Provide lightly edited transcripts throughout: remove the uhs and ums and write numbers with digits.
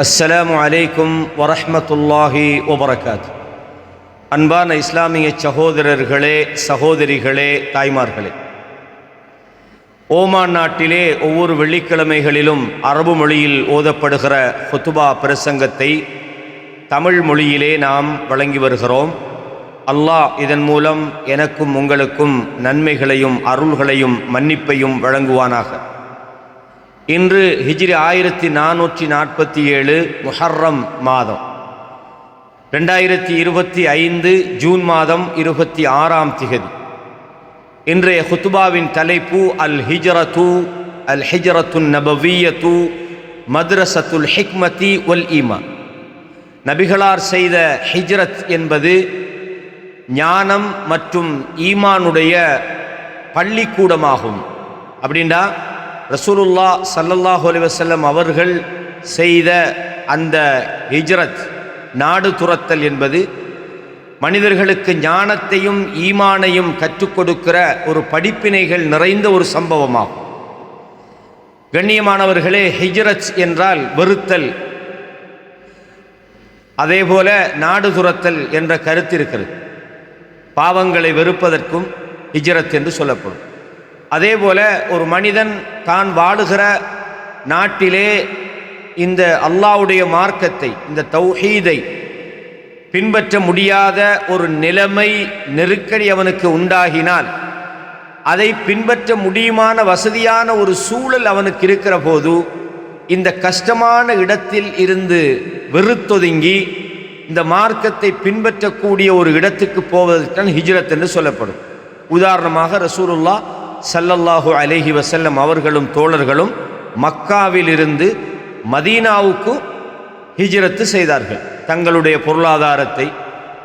அஸ்ஸலாமு அலைக்கும் வரஹ்மத்துல்லாஹி வபரகாத்து. அன்பான இஸ்லாமிய சகோதரர்களே, சகோதரிகளே, தாய்மார்களே, ஓமான் நாட்டிலே ஒவ்வொரு வெள்ளிக்கிழமைகளிலும் அரபு மொழியில் ஓதப்படுகிற ஹுத்துபா பிரசங்கத்தை தமிழ் மொழியிலே நாம் வழங்கி வருகிறோம். அல்லாஹ் இதன் மூலம் எனக்கும் உங்களுக்கும் நன்மைகளையும் அருள்களையும் மன்னிப்பையும் வழங்குவானாக. இன்று ஹிஜ்ரி 1447 முஹர்ரம் மாதம் 2025 ஜூன் மாதம் 26ஆம் திகதி. இன்றைய ஹுத்துபாவின் தலைப்பு அல் ஹிஜ்ரத்துன் நபவிய்யத்து மத்ரஸத்துல் ஹிக்மதி வல் ஈமான். நபிகளார் செய்த ஹிஜ்ரத் என்பது ஞானம் மற்றும் ஈமானுடைய பள்ளிக்கூடமாகும். அப்படின்னா ரசூலுல்லாஹ் ஸல்லல்லாஹு அலைஹி வஸல்லம் அவர்கள் செய்த அந்த ஹிஜ்ரத், நாடு துரத்தல் என்பது மனிதர்களுக்கு ஞானத்தையும் ஈமானையும் கற்றுக் கொடுக்கிற ஒரு படிப்பினைகள் நிறைந்த ஒரு சம்பவமாகும். கண்ணியமானவர்களே, ஹிஜ்ரத் என்றால் வெறுத்தல், அதேபோல நாடு துரத்தல் என்ற கருத்து இருக்கிறது. பாவங்களை வெறுப்பதற்கும் ஹிஜ்ரத் என்று சொல்லப்படும். அதேபோல ஒரு மனிதன் தான் வாழுகிற நாட்டிலே இந்த அல்லாஹ்வுடைய மார்க்கத்தை, இந்த தௌஹீதை பின்பற்ற முடியாத ஒரு நிலைமை, நெருக்கடி அவனுக்கு உண்டாகினால், அதை பின்பற்ற முடியுமான வசதியான ஒரு சூழல் அவனுக்கு இருக்கிற போது, இந்த கஷ்டமான இடத்தில் இருந்து வெறுத்தொதுங்கி இந்த மார்க்கத்தை பின்பற்றக்கூடிய ஒரு இடத்துக்கு போவதற்கான ஹிஜ்ரத் என்று சொல்லப்படும். உதாரணமாக ரசூலுல்லாஹ் ஸல்லல்லாஹு அலைஹி வஸல்லம் அவர்களும் தோழர்களும் மக்காவிலிருந்து மதீனாவுக்கு ஹிஜ்ரத்து செய்தார்கள். தங்களுடைய பொருளாதாரத்தை,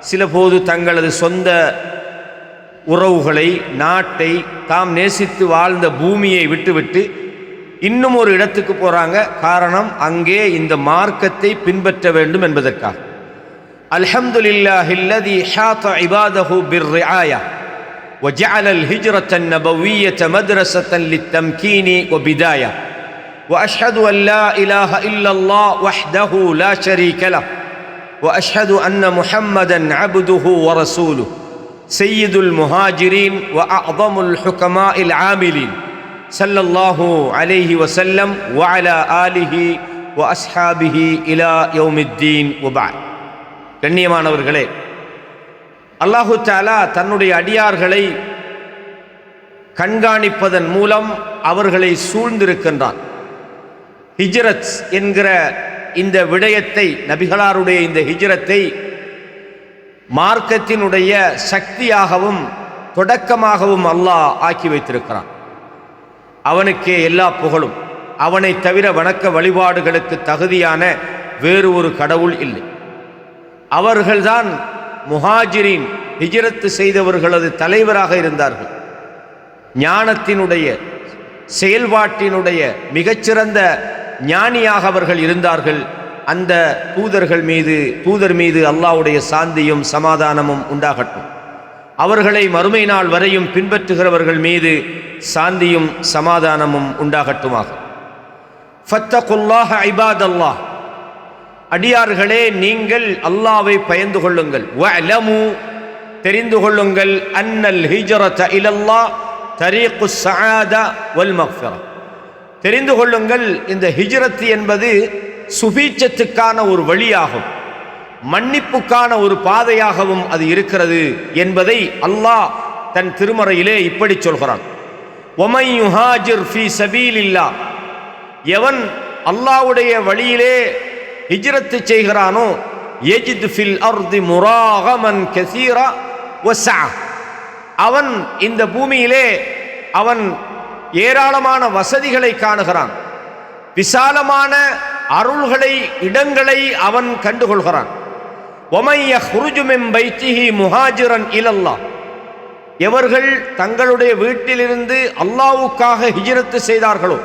சில போது தங்களது சொந்த உறவுகளை, நாட்டை, தாம் நேசித்து வாழ்ந்த பூமியை விட்டுவிட்டு இன்னும் ஒரு இடத்துக்கு போகிறாங்க. காரணம், அங்கே இந்த மார்க்கத்தை பின்பற்ற வேண்டும் என்பதற்காக. அல்ஹம்துலில்லாஹில்லதி ஹாத இபாதஹு பிர்ரிஆயா وجعل الهجرة النبوية مدرسة للتمكين وبداية وأشهد أن لا إله إلا الله وحده لا شريك له وأشهد أن محمدا عبده ورسوله سيد المهاجرين وأعظم الحكماء العاملين صلى الله عليه وسلم وعلى آله وأصحابه إلى يوم الدين وبعد. கண்ணியமானவர்களே, அல்லாஹு தஆலா தன்னுடைய அடியார்களை கண்காணிப்பதன் மூலம் அவர்களை சூழ்ந்திருக்கின்றான். ஹிஜ்ரத் என்கிற இந்த விடயத்தை, நபிகளாருடைய இந்த ஹிஜ்ரத்தை மார்க்கத்தினுடைய சக்தியாகவும் தொடக்கமாகவும் அல்லாஹ் ஆக்கி வைத்திருக்கிறான். அவனுக்கே எல்லா புகழும். அவனை தவிர வணக்க வழிபாடுகளுக்கு தகுதியான வேறு ஒரு கடவுள் இல்லை. அவர்கள்தான் முஹாஜிரின், ஹிஜ்ரத்து செய்தவர்களது தலைவராக இருந்தார்கள். ஞானத்தினுடைய, செயல்பாட்டினுடைய மிகச்சிறந்த ஞானியாக அவர்கள் இருந்தார்கள். அந்த தூதர் மீது அல்லாஹ்வுடைய சாந்தியும் சமாதானமும் உண்டாகட்டும். அவர்களை மறுமை நாள் வரையும் பின்பற்றுகிறவர்கள் மீது சாந்தியும் சமாதானமும் உண்டாகட்டுமாக. ஃபத்தகுல்லாஹ இபாதல்லாஹ், அடியார்களே, நீங்கள் அல்லாஹ்வை பயந்து கொள்ளுங்கள். வஅலமு, தெரிந்து கொள்ளுங்கள். அன்னல் ஹிஜ்ரத இலல்லாஹ் தரீகுஸ் ஸஆதா வல் மக்ஃபிரா, தெரிந்து கொள்ளுங்கள், இந்த ஹிஜ்ரத் என்பது சுபீட்சத்துக்கான ஒரு வழியாகும், மன்னிப்புக்கான ஒரு பாதையாகவும் அது இருக்கிறது என்பதை அல்லாஹ் தன் திருமறையிலே இப்படி சொல்கிறான். வமன் யுஹாஜிர் ஃபீ சபீலில்லாஹ், எவன் அல்லாஹ்வுடைய வழியிலே ஹிஜ்ரத்து செய்கிறானோ, யஜித் ஃபில் அர்தி முராகமன் கஸீரா வஸஅ, அவன் இந்த பூமியிலே அவன் ஏராளமான வசதிகளை காணுகிறான், விசாலமான அருள்களை, இடங்களை அவன் கண்டுகொள்கிறான். வமன் யஹ்ருஜு மின் பைத்திஹி முஹாஜிரன் இலல்லாஹ், எவர்கள் தங்களுடைய வீட்டிலிருந்து அல்லாஹ்வுக்காக ஹிஜ்ரத்து செய்தார்களோ,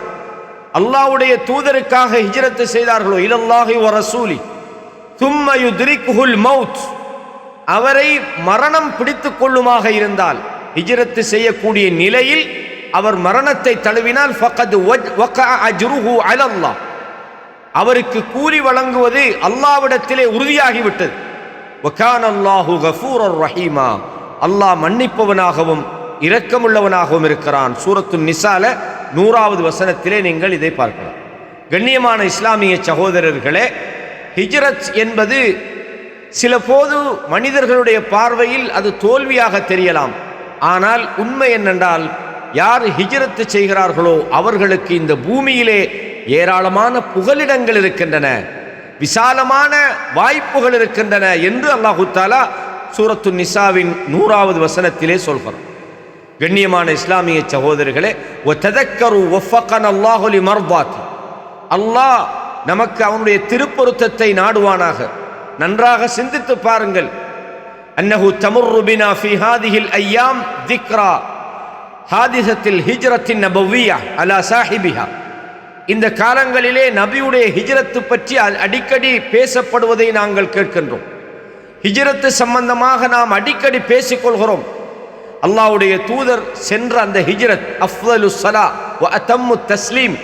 அல்லாஹ்வுடைய தூதருக்காக ஹிஜ்ரத்து செய்தார்களோ, இலல்லாஹி வ ரசூலி தும்ம யுத்ரிக்குஹுல் மௌத், அவரை மரணம் பிடித்துக் கொள்ளுமாக இருந்தால், ஹிஜ்ரத்து செய்யக்கூடிய நிலையில் அவர் மரணத்தை தழுவினால் ஃபக்கத் வகஅ அஜ்ருஹு அலல்லாஹ், அவருக்கு கூலி வழங்குவது அல்லாஹ்விடத்திலே உறுதியாகிவிட்டது. வகான அல்லாஹு கஃபூரர் ரஹீமா, அல்லாஹ் மன்னிப்பவனாகவும் இரக்கமுள்ளவனாகவும் இருக்கிறான். சூரத்து நிசால 100வது வசனத்திலே நீங்கள் இதை பார்க்கலாம். கண்ணியமான இஸ்லாமிய சகோதரர்களே, ஹிஜ்ரத் என்பது சில போது மனிதர்களுடைய பார்வையில் அது தோல்வியாக தெரியலாம். ஆனால் உண்மை என்னென்றால், யார் ஹிஜ்ரத் செய்கிறார்களோ அவர்களுக்கு இந்த பூமியிலே ஏராளமான புகலிடங்கள் இருக்கின்றன, விசாலமான வாய்ப்புகள் இருக்கின்றன என்று அல்லாஹு தஆலா சூரத்து நிசாவின் 100வது வசனத்திலே சொல்கிறார். கண்ணியமான இஸ்லாமிய சகோதரர்களே, வதக்கரு வஃபகன அல்லாஹு லிமர்தாத்தி, அல்லாஹ் நமக்கு அவனுடைய திருப்பொருத்தத்தை நாடுவானாக. நன்றாக சிந்தித்து பாருங்கள். அன்னஹு தமுர்ரு பினா ஃபீ ஹாதிஹில் அய்யாம் திக்ரா ஹாதிஸத்தில் ஹிஜ்ரத்தின் நபவிய்யா அலா சாஹிபிஹா. இந்த காலங்களிலே நபியுடைய ஹிஜ்ரத்து பற்றி அடிக்கடி பேசப்படுவதை நாங்கள் கேட்கின்றோம். ஹிஜ்ரத்து சம்பந்தமாக நாம் அடிக்கடி பேசிக்கொள்கிறோம். அல்லாஹ்வுடைய தூதர் சென்ற அந்த ஹிஜ்ரத் அஃதலுஸ் ஸலா வ அதம்மு தஸ்லீம்,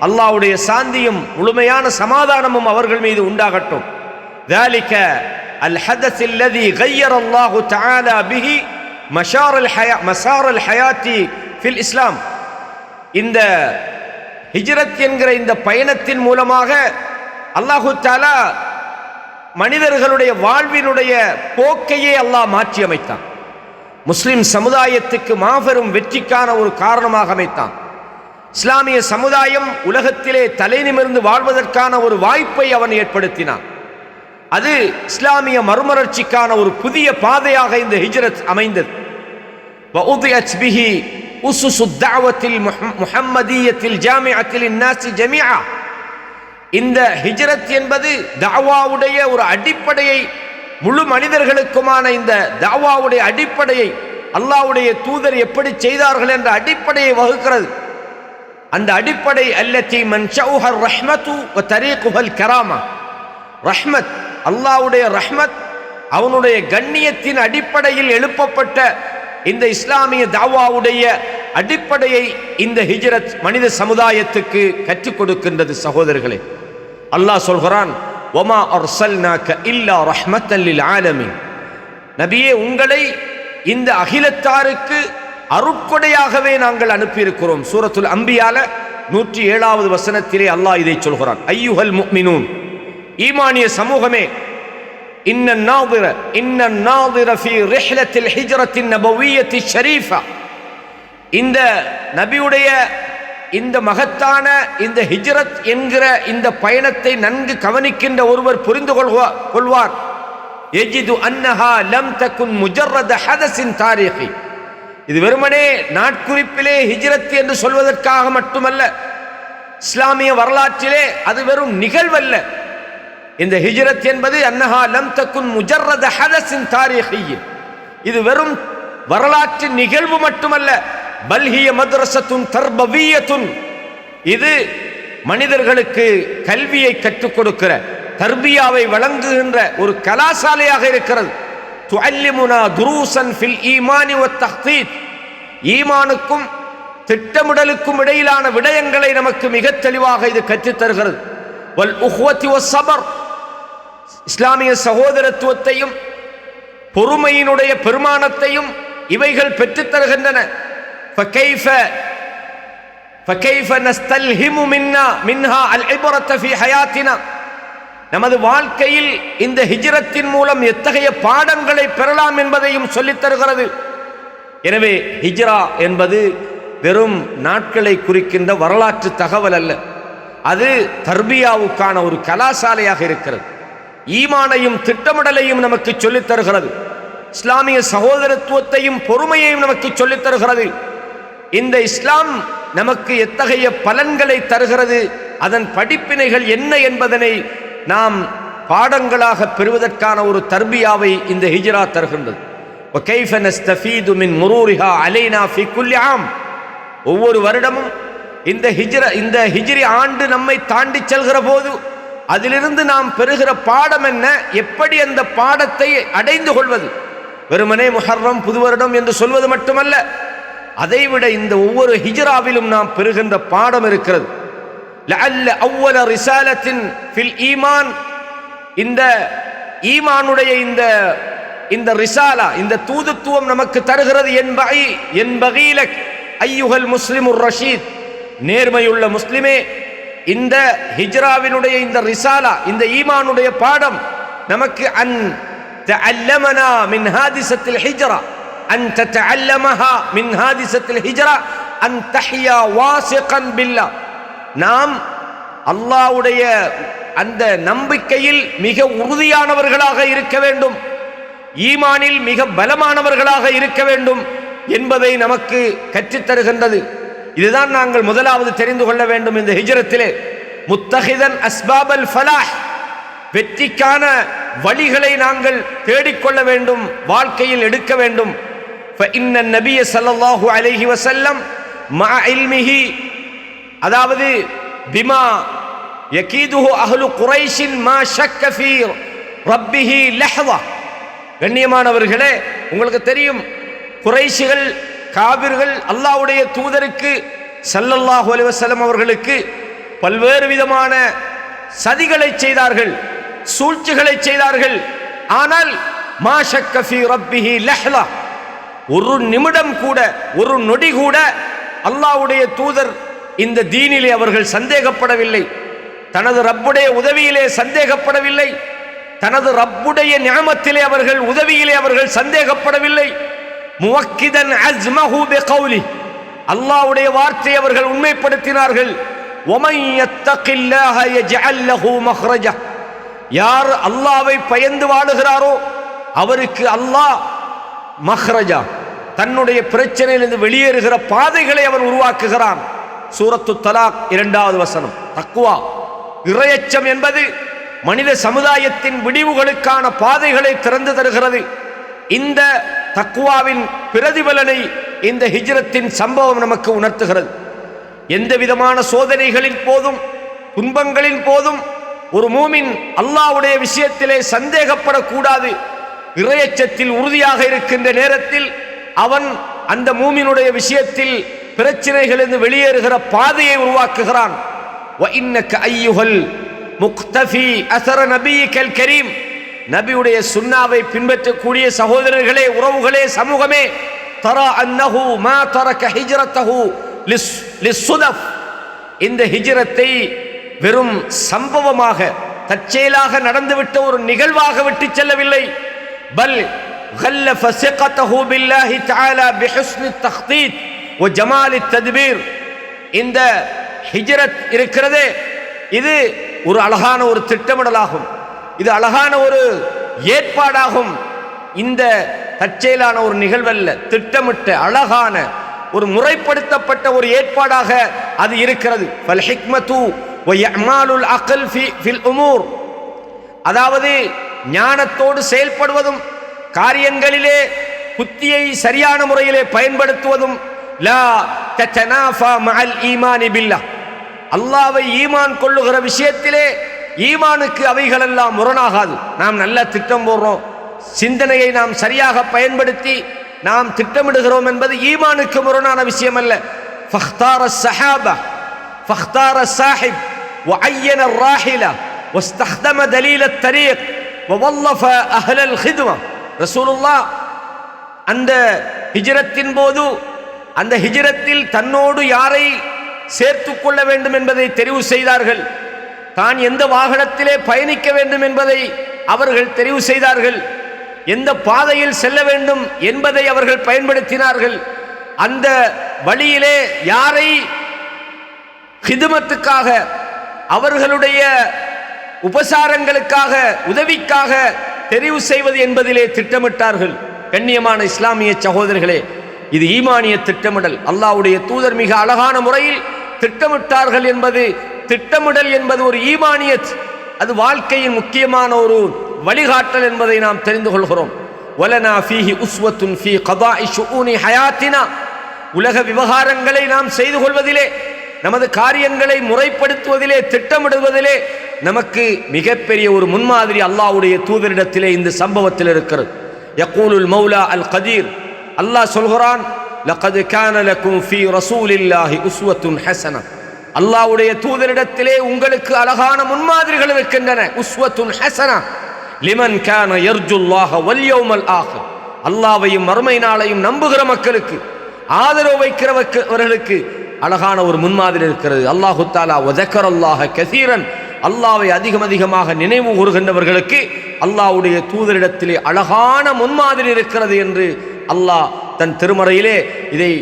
அல்லாஹ்வுடைய சாந்தியும் முழுமையான சமாதானமும் அவர்கள் மீது உண்டாகட்டும். ذلك الحدث الذي غير الله تعالى به مسار الحياة في الإسلام. இந்த ஹிஜ்ரத் என்கிற இந்த பயணத்தின் மூலமாக அல்லாஹு தஆலா மனிதர்களுடைய வாழ்வினுடைய போக்கையே அல்லாஹ் மாற்றி அமைத்தான். முஸ்லிம் சமுதாயத்துக்கு மாபெரும் வெற்றிக்கான ஒரு காரணமாக அமைத்தான். இஸ்லாமிய சமுதாயம் உலகத்திலே தலை நிமிர்ந்து வாழ்வதற்கான ஒரு வாய்ப்பை அவன் ஏற்படுத்தினான். அது இஸ்லாமிய மறுமலர்ச்சிக்கான ஒரு புதிய பாதையாக இந்த ஹிஜ்ரத் அமைந்தது. வஉதியத் பிஹி உஸுஸு தஅவத்தில் முஹம்மதிய்யத்தில் ஜாமிஅத்தில் الناس ஜமீஆ. இந்த ஹிஜ்ரத் என்பது தஅவாவுடைய ஒரு அடிப்படையை, முழு மனிதர்களுக்குமான இந்த தஅவாவுடைய அடிப்படையை அல்லாஹ்வுடைய தூதர் எப்படி செய்தார்கள் என்ற அடிப்படையை வகுக்கிறது. அந்த அடிப்படை அல்லதி மன்ஷஉஹ ரஹ்மத்து வ தரீகுஹல் கராமா. ரஹ்மத், அல்லாஹ்வுடைய ரஹ்மத், அவனுடைய கண்ணியத்தின் அடிப்படையில் எழுப்பப்பட்ட இந்த இஸ்லாமிய தாவாவுடைய அடிப்படையை இந்த ஹிஜ்ரத் மனித சமுதாயத்துக்கு கற்றுக் கொடுக்கின்றது. சகோதரர்களே, அல்லாஹ் சொல்கிறான், வமா அர்சல்னாக இல்லா ரஹ்மத்தல் லில் ஆலமீன். நபியே, உங்களை இந்த அகிலத்தாருக்கு அருட்கொடையாகவே நாங்கள் அனுப்பியிருக்கிறோம். சூரத்துல் அம்பியால 107வது வசனத்திலே அல்லாஹ் இதை சொல்கிறான். ஐயுஹல் முஃமினூன், ஈமானிய சமூகமே, இன்னன் நாதிர ஃபீ ரிஹ்லத்தில் ஹிஜ்ரத்தின் நபவிய்யத்தி ஷரீஃபா. இந்த நபியுடைய இந்த மகத்தான இந்த ஹிஜ்ரத் என்கிற இந்த பயணத்தை நன்கு கவனிக்கின்ற ஒருவர் புரிந்து கொள்வார். யஜிது அன்னஹா லம் தகுன் முஜர்ரத ஹதஸின் தாரீகி. இது வெறுமனே நாட்குறிப்பிலே ஹிஜ்ரத் என்று சொல்வதற்காக மட்டுமல்ல, இஸ்லாமிய வரலாற்றிலே அது வெறும் நிகழ்வல்ல. இந்த ஹிஜ்ரத் என்பது அன்னஹா லம் தகுன் முஜர்ரத ஹதஸின் தாரீகி, இது வெறும் வரலாற்று நிகழ்வு மட்டுமல்ல, பல்ஹிய மத்ரஸத்துன் தர்பவிய்யத்துன், இது மனிதர்களுக்கு கல்வியை கற்றுக் கொடுக்கிற, தர்பியாவை வழங்குகின்ற ஒரு கலாசாலையாக இருக்கிறது. துஅல்லிமுனா துரூசன் ஃபில் ஈமானி வத் தஹ்தீத், ஈமானுக்கும் திட்டமிடலுக்கும் இடையிலான விடயங்களை நமக்கு மிக தெளிவாக இது கற்றுத் தருகிறது. வல் உஹ்வத்தி வஸ்ஸபர், இஸ்லாமிய சகோதரத்துவத்தையும் பொறுமையினுடைய பெருமானத்தையும் இவைகள் பெற்றுத் தருகின்றன. فكيف نستلهم منها العبرة في حياتنا. நமது வாழ்க்கையில் இந்த ஹிஜ்ரத்தின் மூலம் எத்தகைய பாடங்களை பெறலாம் என்பதையும் சொல்லித் தருகிறது. எனவே ஹிஜ்ரா என்பது வெறும் நாட்களை குறிக்கின்ற வரலாற்று தகவல் அல்ல, அது தர்பியாவுக்கான ஒரு கலாசாலையாக இருக்கிறது. ஈமானையும் திட்டமிடலையும் நமக்கு சொல்லித் தருகிறது. இஸ்லாமிய சகோதரத்துவத்தையும் பொறுமையையும் நமக்கு சொல்லித் தருகிறது. இந்த இஸ்லாம் நமக்கு எத்தகைய பலன்களை தருகிறது, அதன் படிப்பினைகள் என்ன என்பதனை நாம் பாடங்களாக பெறுவதற்கான ஒரு தர்பியாவை இந்த ஹிஜ்ரா தருகின்றது. وكيف نستفيد من مرورها علينا في كل عام. ஒவ்வொரு வருடமும் இந்த ஹிஜ்ரி ஆண்டு நம்மை தாண்டி செல்கிற போது அதிலிருந்து நாம் பெறுகிற பாடம் என்ன, எப்படி அந்த பாடத்தை அடைந்து கொள்வது. வெறுமனே முஹர்ரம் புது வருடம் என்று சொல்வது மட்டுமல்ல, அதைவிட இந்த ஒவ்வொரு ஹிஜ்ராவிலும் நாம் பெறுகின்ற பாடம் இருக்கிறது. லஅல்ல அவ்வல ரிசாலத்தின் ஃபில் ஈமான், இந்த ஈமானுடைய இந்த ரிசாலா, இந்த தூதுத்துவம் நமக்கு தருகிறது என்பகீலக் ஐயுகல் முஸ்லிமுர் ரஷீத், நேர்மையுள்ள முஸ்லிமே, இந்த ஹிஜ்ராவினுடைய இந்த ரிசாலா, இந்த ஈமானுடைய பாடம் நமக்கு அன் தஅல்லமனா மின் ஹாதிஸத்தில் ஹிஜ்ரா, அன் தஅல்லமஹா மின் ஹாதிஸத்தில் ஹிஜ்ரா அன் தஹ்யா வாசிகன் பில்லா, நாம் அல்லாஹ்வுடைய அந்த நம்பிக்கையில் மிக உறுதியானவர்களாக இருக்க வேண்டும், ஈமானில் மிக பலமானவர்களாக இருக்க வேண்டும் என்பதை நமக்கு கற்றுத்தருகின்றது. இதுதான் நாங்கள் முதலாவது தெரிந்து கொள்ள வேண்டும் இந்த ஹிஜ்ரத்திலே. முத்தஹிதன் அஸ்பாபல் ஃபலாஹ், வெற்றிக்கான வழிகளை நாங்கள் தேடிக்கொள்ள வேண்டும், வாழ்க்கையில் எடுக்க வேண்டும். فإن النبي صلى الله عليه وسلم مع علمه، அதாவது பிமா யகீதுஹு அஹ்லு குரைஷின் மா ஷக்க ஃபீ ரப்பிஹி லஹ்வா. கண்ணியமானவர்களே, உங்களுக்கு தெரியும் குறைஷிகள், காபிர்கள் அல்லாஹ்வுடைய தூதருக்கு ஸல்லல்லாஹு அலைஹி வஸல்லம் அவர்களுக்கு பல்வேறு விதமான சதிகளை செய்தார்கள், சூழ்ச்சிகளை செய்தார்கள். ஆனால் மா ஷக்க ஃபீ ரப்பிஹி லஹ்வா, ஒரு நிமிடம் கூட, ஒரு நொடி கூட அல்லாஹ்வுடைய தூதர் இந்த தீனிலே அவர்கள் சந்தேகப்படவில்லை, தனது ரப்புடைய உதவியிலே சந்தேகப்படவில்லை, தனது ரப்புடைய நிஅமத்திலே அவர்கள் உதவியிலே அவர்கள் சந்தேகப்படவில்லை. முவக்கிதன் அஸ்மஹு பிகௌலி, அல்லாஹ்வுடைய வார்த்தையை அவர்கள் உண்மைப்படுத்தினார்கள். வமன் யத்தகில்லாஹ யஜ்அல் லஹு மக்ரஜா, யார் அல்லாஹ்வை பயந்து வாழுகிறாரோ அவருக்கு அல்லாஹ் மக்ரஜா, தன்னுடைய பிரச்சனையிலிருந்து வெளியேறுகிற பாதைகளை அவன் உருவாக்குகிறான். சூரத்து தலாக் 2வது வசனம். தக்வா, இறையச்சம் என்பது மனித சமுதாயத்தின் விடிவுகளுக்கான பாதைகளை திறந்து தருகிறது. இந்த தக்வாவின் பிரதிபலனை இந்த ஹிஜ்ரத்தின் சம்பவம் நமக்கு உணர்த்துகிறது. எந்த விதமான சோதனைகளின் போதும், துன்பங்களின் போதும் ஒரு மூமின் அல்லாஹ்வுடைய விஷயத்திலே சந்தேகப்படக்கூடாது. இறையச்சத்தில் உறுதியாக இருக்கின்ற நேரத்தில் அவன் அந்த மூமினுடைய விஷயத்தில் பிரச்சனைகளிலிருந்து வெளியேறுகிற பாதையை உருவாக்குகிறான். وَإِنَّكَ أَيُّهَا الْمُقْتَفِي أَثَرَ نَبِيِّكَ الْكَرِيمِ, நபியுடைய சுன்னாவை பின்பற்றக்கூடிய சகோதரர்களே, உறவுகளே, சமூகமே, தரா அன்னஹு மா தரக ஹிஜ்ரத்தஹு லிஸ்ஸுதஃப், இந்த ஹிஜ்ரத்தை வெறும் சம்பவமாக தற்செயலாக நடந்துவிட்ட ஒரு நிகழ்வாக விட்டு செல்லவில்லை. பல் غلف ثقته بالله تعالى بحسن التخطيط وجمال التدبير. இந்த ஹிஜ்ரத் இருக்கிறதே, இது ஒரு அழகான ஒரு திட்டமிடலாகும், இது அழகான ஒரு ஏற்பாடாகும். இந்த தற்செயலான ஒரு நிகழ்வல்ல, திட்டமிட்ட அழகான ஒரு முறைப்படுத்தப்பட்ட ஒரு ஏற்பாடாக அது இருக்கிறது. ஃபல் ஹிக்மத்து வ இஅமாலுல் அக்ல் ஃபில் உமூர், அதாவது ஞானத்தோடு செயல்படுவதும், காரியங்களிலே புத்தியை சரியான முறையிலே பயன்படுத்துவதும், லா ததனாஃபா மஅல் ஈமானி பில்லாஹ், அல்லாஹ்வை ஈமான் கொள்ளுகிற விஷயத்திலே ஈமானுக்கு அவைகளெல்லாம் முரணாகாது. நாம் நல்ல திட்டம் போடுறோம், சிந்தனையை நாம் சரியாக பயன்படுத்தி நாம் திட்டமிடுகிறோம் என்பது ஈமானுக்கு முரணான விஷயம் அல்ல. ஃபக்தார ஸஹாபா ஃபக்தார ஸாஹிப் வஅய்யன الراحلة واستخدم دليل الطريق ووظف أهل الخدمة. ரசூலுல்லாஹ் அந்த ஹிஜ்ரத்தின் போது, அந்த ஹிஜ்ரத்தில் தன்னோடு யாரை சேர்த்து கொள்ள வேண்டும் என்பதை தெரிவு செய்தார்கள், தான் எந்த வாகனத்திலே பயணிக்க வேண்டும் என்பதை அவர்கள் தெரிவு செய்தார்கள், எந்த பாதையில் செல்ல வேண்டும் என்பதை அவர்கள் பயன்படுத்தினார்கள். அந்த வழியிலே யாரை ஹிதுமத்துக்காக, அவர்களுடைய உபசாரங்களுக்காக, உதவிக்காக தெரிவு செய்வது என்பதிலே திட்டமிட்டார்கள். கண்ணியமான இஸ்லாமிய சகோதரர்களே, இது ஈமானிய திட்டமிடல். அல்லாஹ்வுடைய தூதர் மிக அழகான முறையில் திட்டமிட்டார்கள் என்பது, திட்டமிடல் என்பது ஒரு ஈமானியத், அது வாழ்க்கையின் முக்கியமான ஒரு வழிகாட்டல் என்பதை நாம் தெரிந்து கொள்கிறோம். வலனா ஃபீஹி உஸ்வத்துன் ஃபீ கதாஇ ஷுஊனி ஹயாத்தினா, உலக விவகாரங்களை நாம் செய்து கொள்வதிலே, நமது காரியங்களை முறைப்படுத்துவதிலே, திட்டமிடுவதிலே நமக்கு மிகப்பெரிய ஒரு முன்மாதிரி அல்லாஹ்வுடைய தூதரிடத்திலே இந்த சம்பவத்தில் இருக்கிறது. யகூலுல் மௌலா அல் கதீர், அல்லாஹ் சொல்கிறான், லகத் கான லகும் ஃபீ ரசூலில்லாஹி உஸ்வத்துன் ஹஸனா, அல்லாஹ்வுடைய தூதரிடத்திலே உங்களுக்கு அழகான முன்மாதிரிகள் இருக்கின்றன. உஸ்வத்துன் ஹஸனா லிமன் கான யர்ஜுல்லாஹ வல் யௌமல் ஆகிர். அல்லாஹ்வையும் மறுமை நாளையும் நம்புகிற மக்களுக்கு, ஆதரவு வைக்கிறவர்களுக்கு அழகான ஒரு முன்மாதிரி இருக்கிறது. அல்லாஹு தஆலா வதக்கரல்லாஹ கஸீரன், அல்லாஹ்வை அதிகமாக நினைவு கூறுகின்றவர்களுக்கு அல்லாஹ்வுடைய தூதரிடத்திலே அழகான முன்மாதிரி இருக்கிறது என்று அல்லாஹ் தன் திருமறையிலே இதை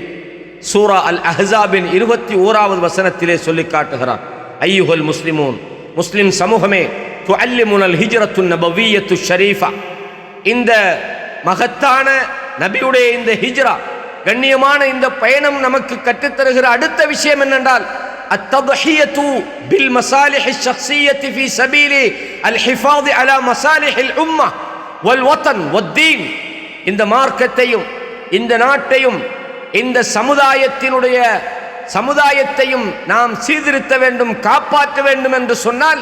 சூரா அல் அஹ்ஸாபின் 21வது வசனத்திலே சொல்லி காட்டுகிறார். ஐயுஹல் முஸ்லிமூன், முஸ்லிம் சமூகமே, துஅல்லிமுனல் ஹிஜ்ரத்துன் நபவிய்யத்து ஷரீஃபா, இந்த மகத்தான நபியுடைய இந்த ஹிஜ்ரா, கண்ணியமான இந்த பயணம் நமக்கு கற்றுத்தருகிற அடுத்த விஷயம் என்னென்றால் அத்தத்ஹியத்து பில் மசாலிஹி ஷக்ஸிய்யத்தி ஃபீ சபீலி அல் ஹிஃபாஸ் அலா மசாலிஹில் உம்ம வல் வதன் வத்தீன். இந்த மார்க்கத்தையும் இந்த நாட்டையும் இந்த சமுதாயத்தையும் நாம் சீர்திருத்த வேண்டும், காப்பாற்ற வேண்டும் என்று சொன்னால்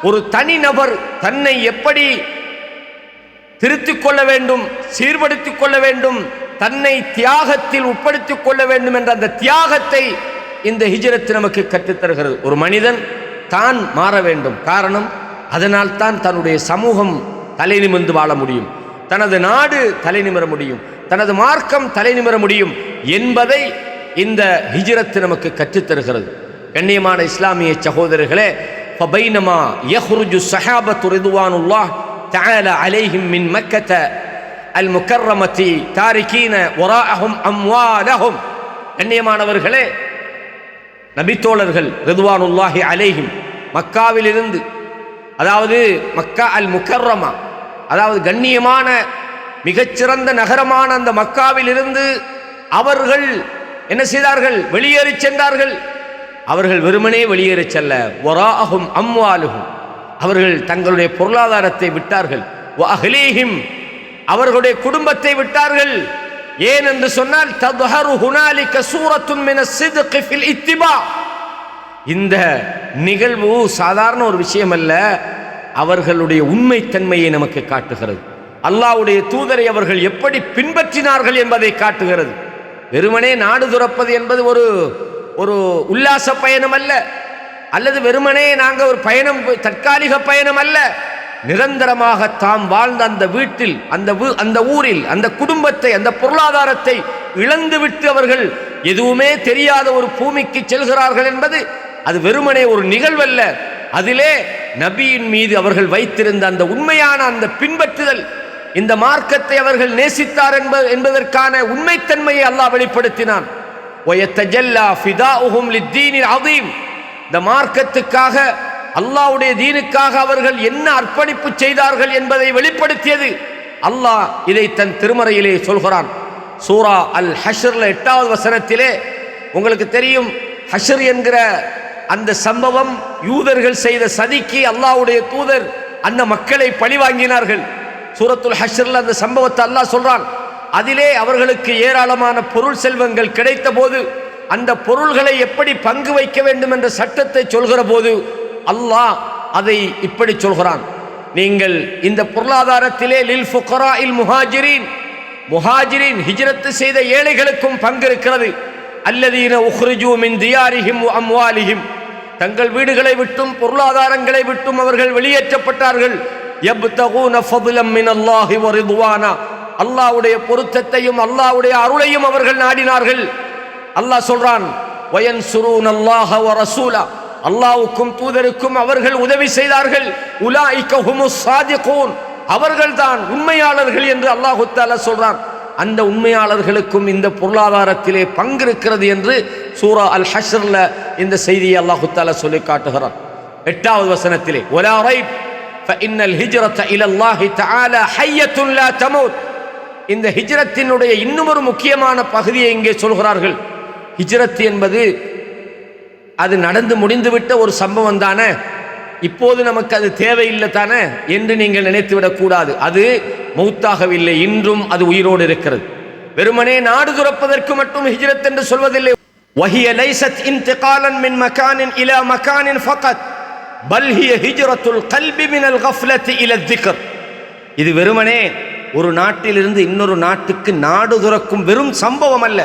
ஒரு தனிநபர் தன்னை எப்படி திருத்திக் கொள்ள வேண்டும், சீர்படுத்திக் கொள்ள வேண்டும், தன்னை தியாகத்தில் உட்படுத்திக் கொள்ள வேண்டும் என்ற அந்த தியாகத்தை இந்த ஹிஜ்ரத் நமக்கு கற்றுத்தருகிறது. ஒரு மனிதன் தான் மாற வேண்டும். காரணம், அதனால் தான் தன்னுடைய சமூகம் தலை நிமிர்ந்து வாழ முடியும், தனது நாடு தலை நிமிர முடியும், தனது மார்க்கம் தலை நிமிர முடியும் என்பதை இந்த ஹிஜ்ரத் நமக்கு கற்றுத்தருகிறது. கண்ணியமான இஸ்லாமிய சகோதரர்களே, ஃபபைனமா யஹ்ருஜு ஸஹாபத்து ரிதுவானுல்லாஹ் தஆலா அலைஹிம் மின் மக்கத அல் முக்கர்ரமதி தாரிகீன வராஅஹும் அம்வாலஹும். கண்ணியமானவர்களே, நபித்தோழர்கள் ரிதுவானுல்லாஹி அலைஹிம் மக்காவிலிருந்து, அதாவது மக்கா அல் முக்கர்ரமா, அதாவது கண்ணியமான மிகச்சிறந்த நகரமான அந்த மக்காவிலிருந்து அவர்கள் என்ன செய்தார்கள்? வெளியேறி சென்றார்கள். அவர்கள் வெறுமனே வெளியேறி செல்ல, வராஅஹும் அம்வாலுஹும், அவர்கள் தங்களுடைய பொருளாதாரத்தை விட்டார்கள், வஅஹ்லீஹிம், அவர்களுடைய குடும்பத்தை விட்டார்கள். ஏன் என்று சொன்னால் தத்ஹரு ஹுனாலிக சூரத்துன் மினஸ் ஸித்கி ஃபில் இத்திபா. இந்த நிகழ்வு சாதாரண ஒரு விஷயம் அல்ல, அவர்களுடைய உண்மைத்தன்மையை நமக்கு காட்டுகிறது. அல்லாஹ்வுடைய தூதரை அவர்கள் எப்படி பின்பற்றினார்கள் என்பதை காட்டுகிறது. வெறுமனே நாடு துறப்பது என்பது ஒரு உல்லாச பயணம் அல்ல, அல்லது வெறுமனே நாங்கள் ஒரு பயணம், தற்காலிக பயணம் அல்ல. நிரந்தரமாக தாம் வாழ்ந்த அந்த வீட்டில், அந்த ஊரில், அந்த குடும்பத்தை, அந்த பொருளாதாரத்தை இழந்துவிட்டு அவர்கள் எதுவுமே தெரியாத ஒரு பூமிக்கு செல்கிறார்கள் என்பது அது வெறுமனே ஒரு நிகழ்வல்ல. அதிலே நபியின் மீது அவர்கள் வைத்திருந்த அந்த உண்மையான அந்த பின்பற்றுதல், இந்த மார்க்கத்தை அவர்கள் நேசித்தார் என்பதற்கான உண்மைத்தன்மையை அல்லாஹ் வெளிப்படுத்தினான். வயத்தஜல்லா ஃபிதாஉஹும் லித்தீனில் அதீம். இந்த மார்க்கத்துக்காக, அல்லாஹ்வுடைய தீனுக்காக அவர்கள் என்ன அர்ப்பணிப்பு செய்தார்கள் என்பதை வெளிப்படுத்தியது. அல்லாஹ் இதை தன் திருமறையிலே சொல்கிறான். சூரா அல் ஹஷ்ர்ல 8வது வசனத்திலே உங்களுக்கு தெரியும், ஹஷ்ர் என்கிற அந்த சம்பவம், யூதர்கள் செய்த சதிக்கு அல்லாஹ்வுடைய தூதர் அந்த மக்களை பழி வாங்கினார்கள். சூரத்துல் ஹஷ்ர்ல அந்த சம்பவத்தை அல்லாஹ் சொல்றான். அதிலே அவர்களுக்கு ஏராளமான பொருள் செல்வங்கள் கிடைத்த போது அந்த பொருள்களை எப்படி பங்கு வைக்க வேண்டும் என்ற சட்டத்தை சொல்கிற போது அல்லாஹ் அதை இப்படி சொல்கிறான். நீங்கள் இந்த பொருளாதாரத்திலே லில் ஃபுகராஇல் முஹாஜிரின் ஹிஜ்ரத் செய்த ஏழைகளுக்கும் பங்கு இருக்கிறது. அல்லதீன உக்ரிஜூ மின் தியாரிஹிம் வ அம்வாலிஹிம், தங்கள் வீடுகளை விட்டும் பொருளாதாரங்களை விட்டும் அவர்கள் வெளியேற்றப்பட்டார்கள். யப்தகூன ஃபضலம் மினல்லாஹி வ ரிضவானா, அல்லாஹ்வுடைய பொருத்தத்தையும் அல்லாஹ்வுடைய அருளையும் அவர்கள் நாடினார்கள். அல்லாஹ் சொல்றான், வயன்சுரூனல்லாஹ வ ரசூலா, அல்லாஹ்வுக்கும் தூதருக்கும் அவர்கள் உதவி செய்தார்கள். உலாயிக ஹுமுஸ் ஸாதிகூன், அவர்கள்தான் உண்மையாளர்கள் என்று அல்லாஹ் தஆலா சொல்றான். அந்த உண்மையாளர்களுக்கும் இந்த பொருளாதாரத்திலே பங்கு இருக்கிறது என்று சூரா அல் ஹஷ்ர்ல இந்த செய்தியை அல்லாஹ் தஆலா சொல்லி காட்டுகிறான். 8வது வசனத்திலே வலா ரைப் ஃபஇன்னல் ஹிஜ்ரத இலல்லாஹி தஆலா ஹய்யத்துன் லா தமூத். இந்த ஹிஜ்ரத்தினுடைய இன்னும் ஒரு முக்கியமான பகுதியை இங்கே சொல்கிறார்கள். ஹிஜ்ரத் என்பது அது நடந்து முடிந்துவிட்ட ஒரு சம்பவம் தானே, இப்போது நமக்கு அது தேவையில்லை தானே என்று நீங்கள் நினைத்துவிடக் கூடாது. அது மௌத்தாகவில்லை, இன்றும் அது உயிரோடு இருக்கிறது. வெறுமனே நாடு துறப்பதற்கு மட்டும் ஹிஜ்ரத் என்று சொல்வதில்லை. வஹிய லைஸத் இன்திகாலன் மின் மகானின் இலா மகானின் ஃபகத் பல் ஹிய ஹிஜ்ரத்துல் கல்பி மினல் கஃப்லத்தி இலா திக்ர். இது வெறுமனே ஒரு நாட்டிலிருந்து இன்னொரு நாட்டுக்கு நாடு துறக்கும் வெறும் சம்பவம் அல்ல,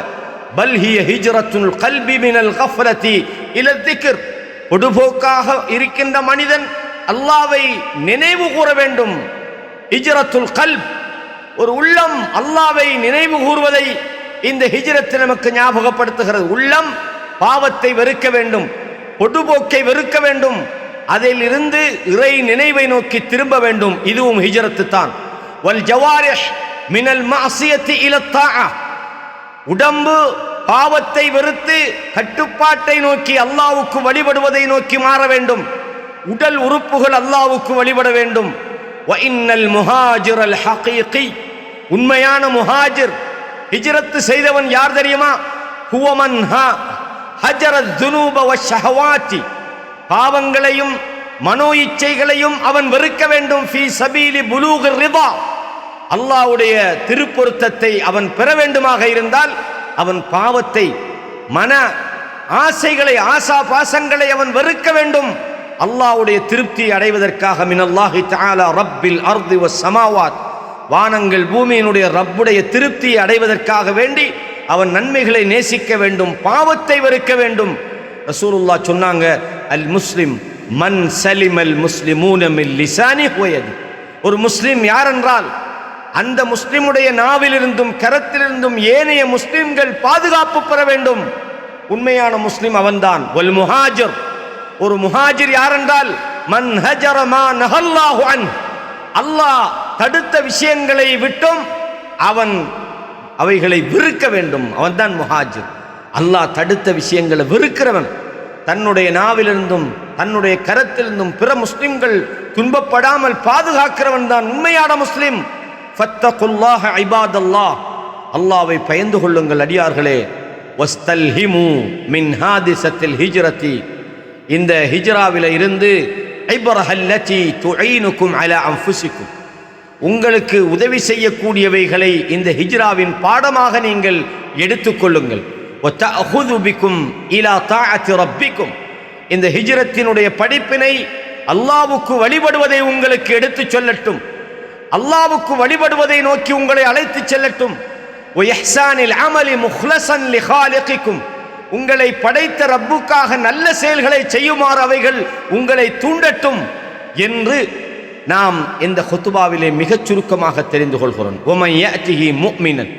பல் ஹிய ஹிஜ்ரத்துல் கல்பி மினல் கஃப்லதி இலா திக்ர். பொடுபோக்காக இருக்கின்ற மனிதன் அல்லாஹ்வை நினைவு கூற வேண்டும். ஹிஜ்ரத்துல் கல்ப், ஒரு உள்ளம் அல்லாஹ்வை நினைவு கூறுவதை இந்த ஹிஜ்ரத் நமக்கு ஞாபகப்படுத்துகிறது. உள்ளம் பாவத்தை வெறுக்க வேண்டும், பொடுபோக்கை வெறுக்க வேண்டும், அதில் இருந்து இறை நினைவை நோக்கி திரும்ப வேண்டும். இதுவும் ஹிஜ்ரத்து தான். வல் ஜவாரிஹ் மினல் மஅசியத்தி இலா தாஆ, உடம்பு பாவத்தை வெறுத்து கட்டுப்பாட்டை நோக்கி அல்லாஹ்வுக்கு வழிபடுவதை நோக்கி மாற வேண்டும். உடல் உறுப்புகள் அல்லாஹ்வுக்கு வழிபட வேண்டும். வ இன்னல் முஹாஜிரல் ஹகீகி, உண்மையான முஹாஜிர், ஹிஜ்ரத் செய்தவன் யார் தெரியுமா? ஹுவ மன் ஹஜரத் துனூப வஷ்ஷஹவாத்தி, பாவங்களையும் மனோ இச்சைகளையும் அவன் வெறுக்க வேண்டும். ஃபீ சபீலி புலூகிர் ரிதா, அல்லாஹ்வுடைய திருப்பொருத்தத்தை அவன் பெற வேண்டுமாக இருந்தால் அவன் பாவத்தை, மன ஆசைகளை, ஆசா பாசங்களை அவன் வெறுக்க வேண்டும். அல்லாஹ்வுடைய திருப்தியை அடைவதற்காக மினல்லாஹி தஆலா ரப்பில் அர்தி வஸ் ஸமாவாத், வானங்கள் பூமியினுடைய ரப்புடைய திருப்தியை அடைவதற்காக வேண்டி அவன் நன்மைகளை நேசிக்க வேண்டும், பாவத்தை வெறுக்க வேண்டும். ரசூலுல்லாஹ் சொன்னாங்க, அல் முஸ்லிம் மன் சலிமல் முஸ்லிமூன மின் லிசானிஹி வ யதிஹி. ஒரு முஸ்லிம் யார் என்றால் அந்த முஸ்லிமுடைய நாவிலிருந்தும் கரத்திலிருந்தும் ஏனைய முஸ்லிம்கள் பாதுகாப்பு பெற வேண்டும். உண்மையான முஸ்லிம் அவன்தான். வல் முஹாஜிர், ஒரு முஹாஜிர் யார் என்றால் மன் ஹஜர மா நஹல்லாஹு அன், அல்லாஹ் தடுத்த விஷயங்களை விட்டும் அவன் அவைகளை வெறுக்க வேண்டும். அவன்தான் முஹாஜிர். அல்லாஹ் தடுத்த விஷயங்களை வெறுக்கிறவன், தன்னுடைய நாவிலிருந்தும் தன்னுடைய கரத்திலிருந்தும் பிற முஸ்லிம்கள் துன்பப்படாமல் பாதுகாக்கிறவன் தான் உண்மையான முஸ்லிம். ஃபத்தகுல்லாஹ இபாதல்லாஹ், அல்லாஹ்வை பயந்து கொள்ளுங்கள் அடியார்களே. வஸ்தல்ஹிமு மின் ஹாதிஸத்தில் ஹிஜ்ரதி, இந்த ஹிஜ்ராவில இருந்து இப்ரஹல்லதி துஈனுக்கும் அலா அன்ஃபுசிக்கும், உங்களுக்கு உதவி செய்யக்கூடியவைகளை இந்த ஹிஜ்ராவின் பாடமாக நீங்கள் எடுத்துக்கொள்ளுங்கள். வதஅஹுது பிக்கும் இலா தாஅத்தி ரப்பிக்கும், இந்த ஹிஜ்ரத்தினுடைய படிப்பினை அல்லாஹ்வுக்கு வழிபடுவதை உங்களுக்கு எடுத்துச் சொல்லட்டும், அல்லாஹ்வுக்கு வழிபடுவதை நோக்கி உங்களை அழைத்துச் செல்லட்டும். வ இஹ்சானில் அமலி முக்லஸன் லிகாலிகிக்கும், உங்களை படைத்த ரப்புக்காக நல்ல செயல்களை செய்யுமாறு அவைகள் உங்களை தூண்டட்டும் என்று நாம் இந்த ஹுத்பாவிலே மிகச் சுருக்கமாக தெரிந்து கொள்கிறோம். வமன் யஅதிஹி முஃமினன்,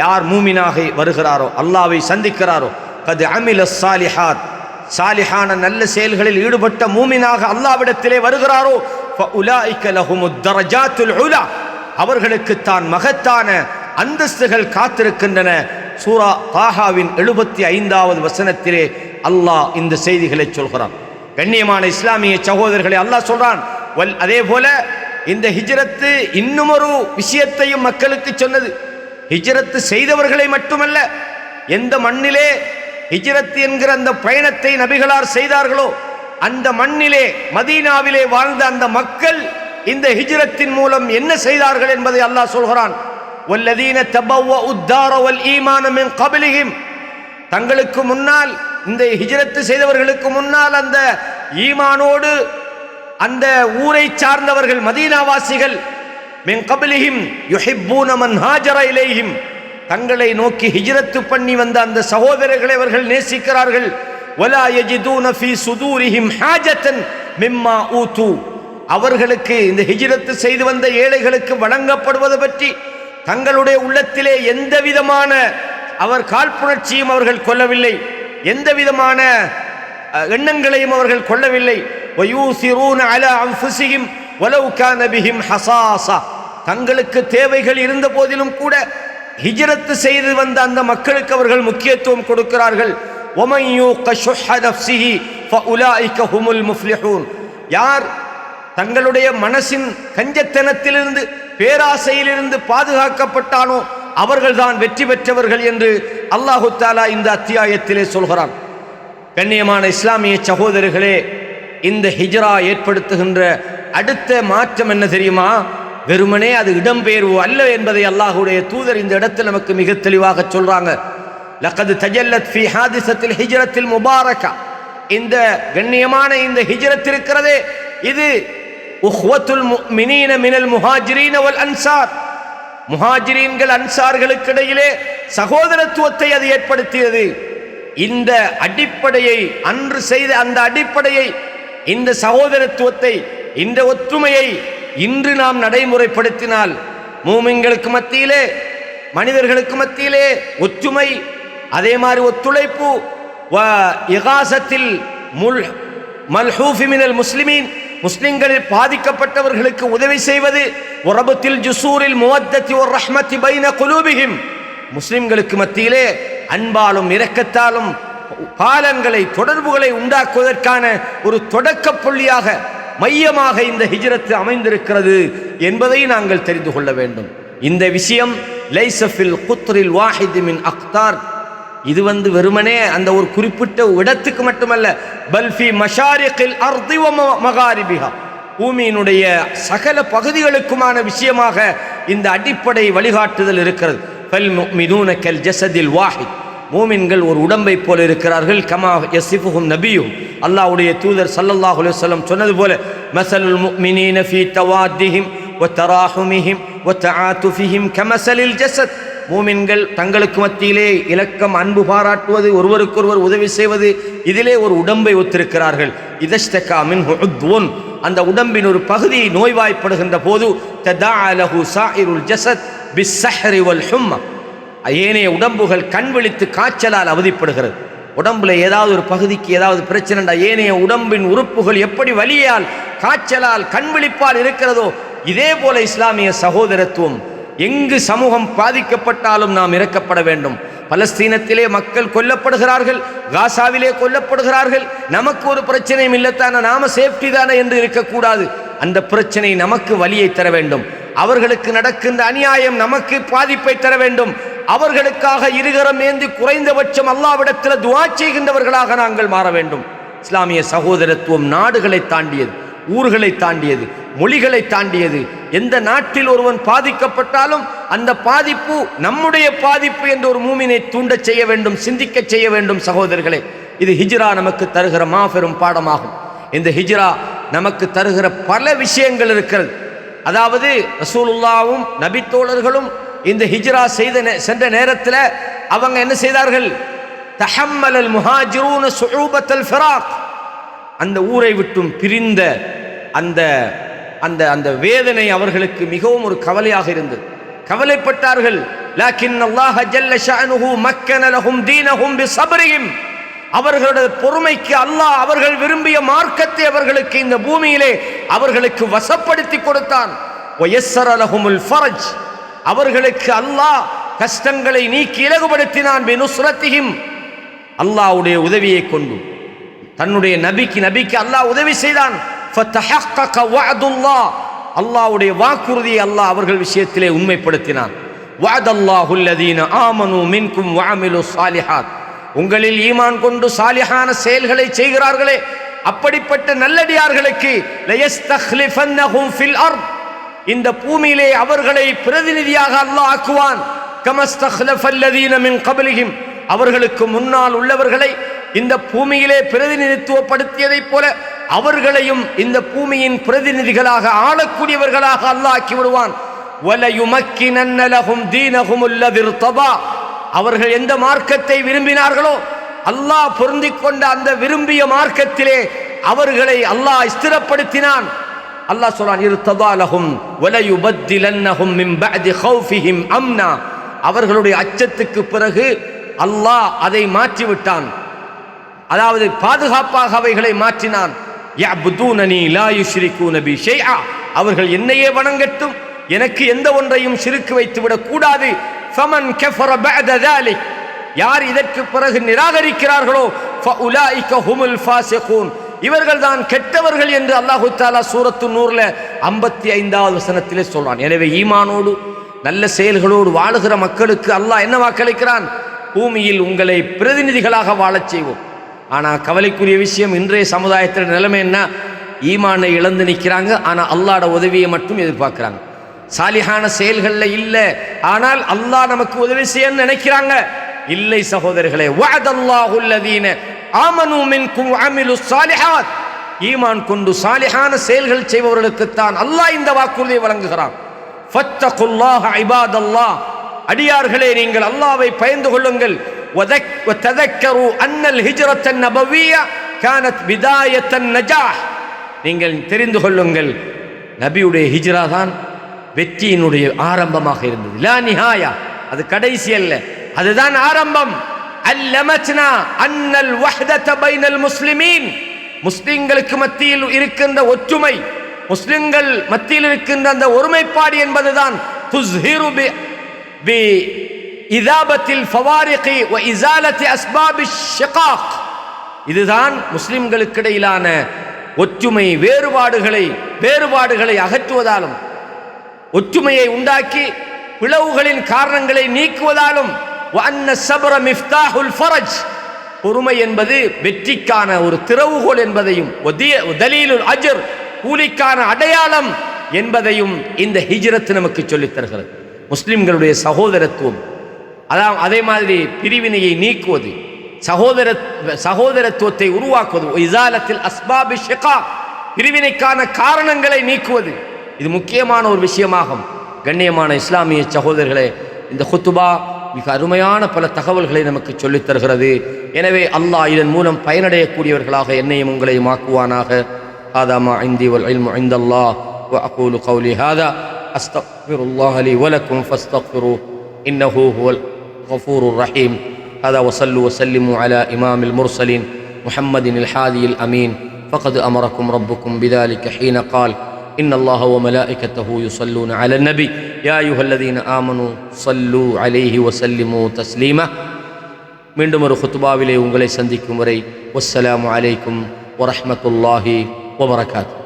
யார் மூமினாக வருகிறாரோ, அல்லாஹ்வை சந்திக்கிறாரோ, கத் அமில ஸாலிஹாத், சாலிஹான நல்ல செயல்களில் ஈடுபட்ட மூமினாக அல்லாஹ்விடத்திலே வருகிறாரோ, ஃபஉலாயிக லஹுமுத் தரஜாத்துல் உலா, அவர்களுக்கு தான் மகத்தான அந்தஸ்துகள் காத்திருக்கின்றன. சூரா தாஹாவின் 75வது வசனத்திலே அல்லாஹ் இந்த செய்திகளை சொல்கிறான். கண்ணியமான இஸ்லாமிய சகோதரர்களை அல்லாஹ் சொல்றான். அதே போல இந்த ஹிஜ்ரத்து இன்னும் ஒரு விஷயத்தையும் மக்களுக்கு சொன்னது. ஹிஜ்ரத்து செய்தவர்களை மட்டுமல்ல, எந்த மண்ணிலே ஹிஜ்ரத் என்கிற அந்த பயணத்தை நபிகளார் செய்தார்களோ அந்த மண்ணிலே மதீனாவிலே வாழ்ந்த அந்த மக்கள் இந்த ஹிஜ்ரத்தின் மூலம் என்ன செய்தார்கள் என்பதை அல்லாஹ் சொல்கிறான். வல்லதீன தபவ்வஉ الدار والஈமான மின் قبلهم, தங்களுக்கு முன்னால் இந்த ஹிஜ்ரத் செய்தவர்களுக்கு முன்னால் அந்த ஈமானோடு அந்த ஊரை சார்ந்தவர்கள் மதீனாவாசிகள், மின் قبلهم يحبون من هاجر இலைஹிம், தங்களை நோக்கி ஹிஜ்ரத் பண்ணி வந்த அந்த சகோதரர்களை அவர்கள் நேசிக்கிறார்கள். வலா யஜிதூன ஃபீ சுதூரிஹிம் ஹாஜத்தன் மிம்மா ஊது, அவர்களுக்கு இந்த ஹிஜ்ரத் செய்து வந்த ஏழைகளுக்கு வழங்கப்படுவது பற்றி தங்களுடைய உள்ளத்திலே எந்த விதமான அவர் காழ்ப்புணர்ச்சியும் அவர்கள் கொள்ளவில்லை, எந்த விதமான எண்ணங்களையும் அவர்கள் கொள்ளவில்லை. வயூசிரூன அலா அன்ஃபுஸிஹிம் வலவ் கான பிஹிம் ஹஸாஸா, தங்களுக்கு தேவைகள் இருந்த போதிலும் கூட ஹிஜ்ரத் செய்து வந்த அந்த மக்களுக்கு அவர்கள் முக்கியத்துவம் கொடுக்கிறார்கள். வமன் யூக ஷுஹ நஃப்ஸிஹி ஃபஉலாயிக ஹுமுல் முஃப்லிஹூன், யார் தங்களுடைய மனசின் கஞ்சத்தனத்திலிருந்து பேராசையிலிருந்து பாதுகாக்கப்பட்டானோ அவர்கள்தான் வெற்றி பெற்றவர்கள் என்று அல்லாஹு தஆலா இந்த அத்தியாயத்திலே சொல்கிறான். கண்ணியமான இஸ்லாமிய சகோதரர்களே, இந்த ஹிஜ்ரா ஏற்படுத்துகின்ற அடுத்த மாற்றம் என்ன தெரியுமா? வெறுமனே அது இடம்பெயர்வு அல்ல என்பதை அல்லாஹ்வுடைய தூதர் இந்த இடத்தில் நமக்கு மிக தெளிவாக சொல்றாங்க. லகத் தஜல்லத் ஃபீ ஹாதிஸத்தில் ஹிஜ்ரத்தில் முபாரகா, இந்த கண்ணியமான இந்த ஹிஜ்ரத் இருக்கிறதே, இது உஹ்வத்துல் முஃமினீன மினல் முஹாஜிரீன வல் அன்சார், முஹாஜிரீன்கள் அன்சார்களுக்கு இடையிலே சகோதரத்துவத்தை அது ஏற்படுத்தியது. இந்த அடிப்படையை அன்று செய்த அந்த அடிப்படையை, இந்த சகோதரத்துவத்தை, இந்த ஒற்றுமையை இன்று நாம் நடைமுறைப்படுத்தினால் மூமின்களுக்கு மத்தியிலே, மனிதர்களுக்கு மத்தியிலே ஒற்றுமை, அதே மாதிரி ஒத்துழைப்பு, இகாசத்தில் மல்ஹூஃபி மினல் முஸ்லிமீன், முஸ்லிம்களில் பாதிக்கப்பட்டவர்களுக்கு உதவி செய்வது, வரபத்தில் ஜுசூரில் முவத்தத்தி ஒரு ரஹ்மத்தி பைன குலூபிஹிம், முஸ்லிம்களுக்கு மத்தியிலே அன்பாலும் இரக்கத்தாலும் பாலங்களை, தொடர்புகளை உண்டாக்குவதற்கான ஒரு தொடக்க புள்ளியாக, மையமாக இந்த ஹிஜ்ரத் அமைந்திருக்கிறது என்பதை நாங்கள் தெரிந்து கொள்ள வேண்டும். இந்த விஷயம் லைஸ ஃபில் குத்ரில் வாஹித் மின் அக்தார், இது வெறுமனே அந்த ஒரு குறிப்பிட்ட இடத்துக்கு மட்டுமல்ல, பல்ஃபி மஷாரிகில் அர்தி வ மகாரிபிஹா, பூமியினுடைய சகல பகுதிகளுக்குமான விஷயமாக இந்த அடிப்படை வழிகாட்டுதல் இருக்கிறது. ஃபல் முஃமினூன கல் ஜஸதில் வாஹித், மூமின்கள் ஒரு உடம்பை போல இருக்கிறார்கள். கமா யஸிஃபுஹும் நபியுஹும், அல்லாஹ்வுடைய தூதர் ஸல்லல்லாஹு அலைஹி வஸல்லம் சொன்னது போல, மஸலுல் முஃமினீன ஃபீ தவாத்திஹிம் வ தராஹுமிஹிம் வ தஆதுஃபிஹிம் கமஸலில் ஜஸத், மூமின்கள் தங்களுக்கு மத்தியிலே இலக்கம், அன்பு பாராட்டுவது, ஒருவருக்கொருவர் உதவி செய்வது, இதிலே ஒரு உடம்பை ஒத்திருக்கிறார்கள். இதஷ்தகா மின்ஹு உத்வுன், அந்த உடம்பின் ஒரு பகுதி நோய்வாய்ப்படுகின்ற போது ததஆ லஹு சாயிருல் ஜஸத் பிஸ்ஸஹ்ரி வல் ஹும்மா, ஏனைய உடம்புகள் கண் விழித்து காய்ச்சலால் அவதிப்படுகிறது. உடம்புல ஏதாவது ஒரு பகுதிக்கு ஏதாவது பிரச்சனைண்டா ஏனைய உடம்பின் உறுப்புகள் எப்படி வலியால், காய்ச்சலால், கண் விழிப்பால் இருக்கிறதோ, இதே போல இஸ்லாமிய சகோதரத்துவம், எங்கு சமூகம் பாதிக்கப்பட்டாலும் நாம் இறக்கப்பட வேண்டும். பலஸ்தீனத்திலே மக்கள் கொல்லப்படுகிறார்கள், காசாவிலே கொல்லப்படுகிறார்கள், நமக்கு ஒரு பிரச்சனையும் இல்லைத்தானே, நாம சேஃப்டி தானே என்று இருக்கக்கூடாது. அந்த பிரச்சனை நமக்கு வலியை தர வேண்டும். அவர்களுக்கு நடக்கின்ற அநியாயம் நமக்கு பாதிப்பை தர வேண்டும். அவர்களுக்காக இருகரம் ஏந்தி குறைந்தபட்சம் அல்லாஹ்விடத்தில் துஆ செய்கின்றவர்களாக நாங்கள் மாற வேண்டும். இஸ்லாமிய சகோதரத்துவம் நாடுகளை தாண்டியது, ஊர்களை தாண்டியது, மொழிகளை தாண்டியது. எந்த நாட்டில் ஒருவன் பாதிக்கப்பட்டாலும் அந்த பாதிப்பு நம்முடைய பாதிப்பு என்று ஒரு மூமினை தூண்டச் செய்ய வேண்டும், சிந்திக்க செய்ய வேண்டும். சகோதரர்களே, இது ஹிஜ்ரா நமக்கு தருகிற மாபெரும் பாடமாகும். இந்த ஹிஜ்ரா நமக்கு தருகிற பல விஷயங்கள் இருக்கிறது. அதாவது ரசூலுல்லாவும் நபித்தோழர்களும் இந்த ஹிஜ்ரா சென்ற நேரத்தில் அவங்க என்ன செய்தார்கள்? தஹம்மலல் முஹாஜிரூன சுஊபத்தல் ஃபிராக், அந்த ஊரை விட்டும் பிரிந்த அந்த அந்த அந்த வேதனை அவர்களுக்கு மிகவும் ஒரு கவலையாக இருந்தது. கவலைப்பட்டார்கள். லாக்கின் அல்லாஹ் ஜல்ல ஷஅனுஹு மக்கன லஹும் தீனஹும் பிஸப்ரிஹிம், அவர்களுடைய பொறுமைக்கு அல்லாஹ் அவர்கள் விரும்பிய மார்க்கத்தை அவர்களுக்கு இந்த பூமியிலே அவர்களுக்கு வசப்படுத்தி கொடுத்தான். வயஸ்ஸர லஹுமுல் ஃபரஜ், அவர்களுக்கு அல்லாஹ் கஷ்டங்களை நீக்கி இலகுபடுத்தினான். பினுஸ்ரத்திஹிம், அல்லாஹ்வுடைய உதவியை கொண்டு தன்னுடைய நபிக்கு அல்லாஹ் உதவி செய்தான். ஃபதஹக்கக வஅதுல்லாஹ், அல்லாஹ்வுடைய வாக்குறுதியை அல்லாஹ் அவர்கள் விஷயத்திலே உண்மைப்படுத்தினான். வஅதல்லாஹுல் லதீன ஆமனூ மின்கும் வஅமிலுஸ் ஸாலிஹாத், உங்களில் ஈமான் கொண்டு சாலிஹான செயல்களை செய்கிறார்களே அப்படிப்பட்ட நல்லடியார்களுக்கு லயஸ்தக்லிஃபன்னஹும் ஃபில் அர்த், இந்த பூமியிலே அவர்களை பிரதிநிதியாக அல்லாஹ் ஆக்குவான். கமஸ்தக்லஃபல் லதீன மின் கப்லிஹிம், அவர்களுக்கு முன்னால் உள்ளவர்களை இந்த பூமியிலே பிரதிநிதித்துவப்படுத்தியதைப் போல அவர்களையும் இந்த பூமியின் பிரதிநிதிகளாக ஆளக்கூடியவர்களாக அல்லாஹ் ஆக்கி விடுவான். வலயுமக்கினன்ன லஹும் தீனஹுமுல் லதீ இர்தபா, அவர்கள் எந்த மார்க்கத்தை விரும்பினார்களோ அல்லாஹ் பொருந்திக் கொண்ட அந்த விரும்பிய மார்க்கத்திலே அவர்களை அல்லாஹ் ஸ்திரப்படுத்தினான். அல்லாஹ் சொல்றான், இர்தபா லஹும் வலயுபத்திலன்னஹும் மின் பஅதி கௌஃபிஹிம் அம்னா, அவர்களுடைய அச்சத்துக்கு பிறகு அல்லாஹ் அதை மாற்றிவிட்டான். அதாவது பாதுகாப்பாக அவைகளை மாற்றினான். யஅ்புதூனனி லா யுஷ்ரிகூன பி ஷைஆ, அவர்கள் என்னையே வணங்கட்டும், எனக்கு எந்த ஒன்றையும் ஷிர்க் வைத்து விடக் கூடாது. ஃபமன் கஃபர பஅத ذلك, யார் இதற்கு பிறகு நிராகரிக்கிறார்களோ ஃபஉலாயிக ஹுமுல் ஃபாஸிகூன், இவர்கள் தான் கெட்டவர்கள் என்று அல்லாஹு தஆலா சூரத்து நூர்ல 55வது வசனத்திலே சொல்றான். எனவே ஈமானோடு நல்ல செயல்களோடு வாழுகிற மக்களுக்கு அல்லாஹ் என்ன வாக்களிக்கிறான்? பூமியில் உங்களை பிரதிநிதிகளாக வாழச் செய்வோம். ஆனால் கவலைக்குரிய விஷயம், இன்றைய சமுதாயத்தில் நிலைமை என்ன? ஈமானை இழந்து நிற்கிறாங்க, ஆனால் அல்லாஹ்வோட உதவியை மட்டும் எதிர்பார்க்குறாங்க. சாலிஹான செயல்களில் இல்லை, ஆனால் அல்லாஹ் நமக்கு உதவி செய்யன்னு நினைக்கிறாங்க. இல்லை சகோதரர்களே, வஅதல்லாஹுல் லதீன ஆமனூ மின்கும் வஅமிலுஸ் ஸாலிஹாத், ஈமான் கொண்டு சாலிஹான செயல்கள் செய்பவர்களுக்குத்தான் அல்லாஹ் இந்த வாக்குறுதியை வழங்குகிறான். ஃபத்தகுல்லாஹ இபாதல்லாஹ், அடியார்களே நீங்கள் அல்லாஹ்வை பயந்து கொள்ளுங்கள். வதக்கரு அன்னல் ஹிஜ்ரத்தன் நபவிய்யா கானத் பிதாயத்தன் நஜாஹ், நீங்கள் தெரிந்து கொள்ளுங்கள் நபியுடைய ஹிஜ்ரா தான் வெற்றியினுடைய ஆரம்பமாக இருந்தது. லா நிஹாயா, அது கடைசி அல்ல, அதுதான் ஆரம்பம். அல்லமத்னா அன்னல் வஹ்தத பைனல் முஸ்லிமீன், முஸ்லிம்களுக்கு மத்தியில் இருக்கின்ற ஒற்றுமை, முஸ்லிம்கள் மத்தியில் இருக்கின்ற அந்த ஒருமைப்பாடு என்பதுதான் துஸ்ஹிரு பி இதாபத்தில் ஃபவாரிகி வ இஸாலத்தி அஸ்பாபிஷ் ஷிகாக், இதுதான் முஸ்லிம்களுக்கு இடையிலான ஒற்றுமை வேறுபாடுகளை அகற்றுவதாலும் ஒற்றுமையை உண்டாக்கி பிளவுகளின் காரணங்களை நீக்குவதாலும் வஅன்ன ஸப்ர மிஃப்தாஹுல் ஃபரஜ், பொறுமை என்பது வெற்றிக்கான ஒரு திறவுகோல் என்பதையும் தலீலுல் அஜ்ர், கூலிக்கான அடையாளம் என்பதையும் இந்த ஹிஜ்ரத் நமக்கு சொல்லித் தருகிறது. முஸ்லிம்களுடைய சகோதரத்துவம், அதே மாதிரி பிரிவினையை நீக்குவது, சகோதரத்துவத்தை உருவாக்குவது, இஸாலத்தில் அஸ்பாபி ஷிகாக், பிரிவினைக்கான காரணங்களை நீக்குவது, இது முக்கியமான ஒரு விஷயமாகும். கண்ணியமான இஸ்லாமிய சகோதரர்களே, இந்த குத்துபா மிக அருமையான பல தகவல்களை நமக்கு சொல்லித் தருகிறது. எனவே அல்லாஹ் இதன் மூலம் பயனடையக்கூடியவர்களாக என்னையும் உங்களையும் ஆக்குவானாக. ஹாதா மா இன்தி வல் இல்மு இன்தல்லாஹ் வ அகூலு கௌலி ஹாதா அஸ்தக்ஃபிருல்லாஹ லி வ லக்கும் ஃபஸ்தக்ஃபிருஹு இன்னஹு ஹுவல் கஃபூருர் ரஹீம். هذا وصلوا وسلموا على إمام المرسلين محمد الحادي الأمين فقد أمركم ربكم بذلك حين قال إن الله وملائكته يصلون على النبي يا أيها الذين آمنوا صلوا عليه وسلموا تسليما. மீண்டும் ஒரு குத்பாவிலே உங்களை சந்திக்கும் வரை வஸ்ஸலாமு அலைக்கும் வரஹ்மத்துல்லாஹி வபரகாத்துஹு.